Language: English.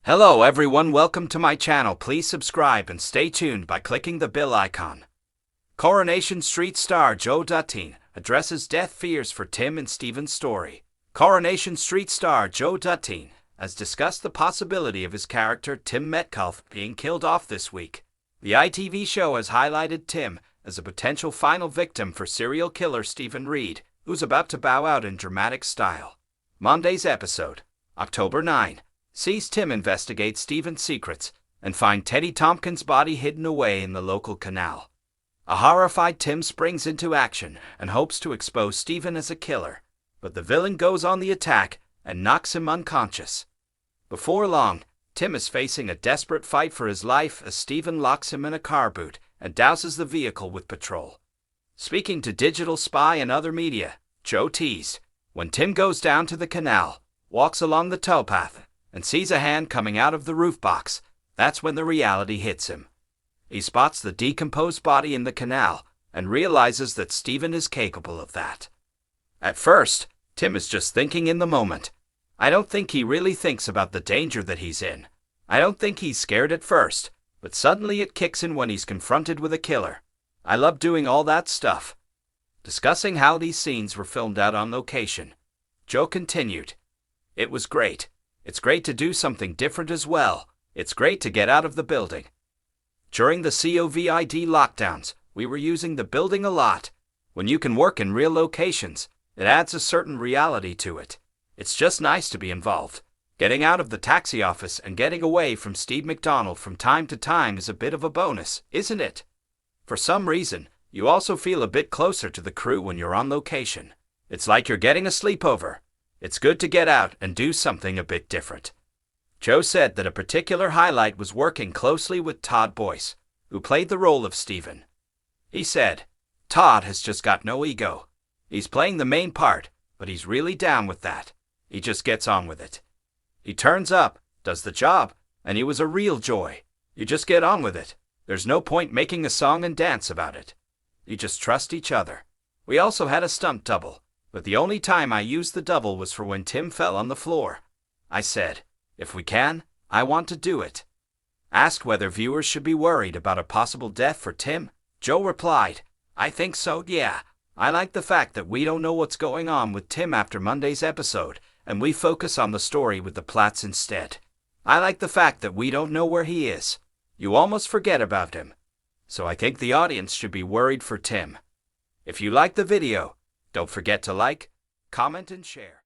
Hello everyone, welcome to my channel. Please subscribe and stay tuned by clicking the bell icon. Coronation Street star Joe Duttine addresses death fears for Tim and Steven's story. Coronation Street star Joe Duttine has discussed the possibility of his character Tim Metcalf being killed off this week. The ITV show has highlighted Tim as a potential final victim for serial killer Stephen Reed, who's about to bow out in dramatic style. Monday's episode, October 9, sees Tim investigate Stephen's secrets and find Teddy Tompkins' body hidden away in the local canal. A horrified Tim springs into action and hopes to expose Stephen as a killer, but the villain goes on the attack and knocks him unconscious. Before long, Tim is facing a desperate fight for his life as Stephen locks him in a car boot and douses the vehicle with petrol. Speaking to Digital Spy and other media, Joe teased, when Tim goes down to the canal, walks along the towpath, and sees a hand coming out of the roof box, that's when the reality hits him. He spots the decomposed body in the canal and realizes that Stephen is capable of that. At first, Tim is just thinking in the moment. I don't think he really thinks about the danger that he's in. I don't think he's scared at first, but suddenly it kicks in when he's confronted with a killer. I love doing all that stuff. Discussing how these scenes were filmed out on location, Joe continued, "It was great. It's great to do something different as well. It's great to get out of the building. During the COVID lockdowns, we were using the building a lot. When you can work in real locations, it adds a certain reality to it. It's just nice to be involved. Getting out of the taxi office and getting away from Steve McDonald from time to time is a bit of a bonus, isn't it? For some reason, you also feel a bit closer to the crew when you're on location. It's like you're getting a sleepover. It's good to get out and do something a bit different." Joe said that a particular highlight was working closely with Todd Boyce, who played the role of Stephen. He said, "Todd has just got no ego. He's playing the main part, but he's really down with that. He just gets on with it. He turns up, does the job, and he was a real joy. You just get on with it. There's no point making a song and dance about it. You just trust each other." We also had a stunt double, but the only time I used the double was for when Tim fell on the floor. I said, "If we can, I want to do it." Asked whether viewers should be worried about a possible death for Tim, Joe replied, "I think so, yeah. I like the fact that we don't know what's going on with Tim after Monday's episode, and we focus on the story with the Platts instead. I like the fact that we don't know where he is. You almost forget about him. So I think the audience should be worried for Tim." If you like the video, don't forget to like, comment, and share.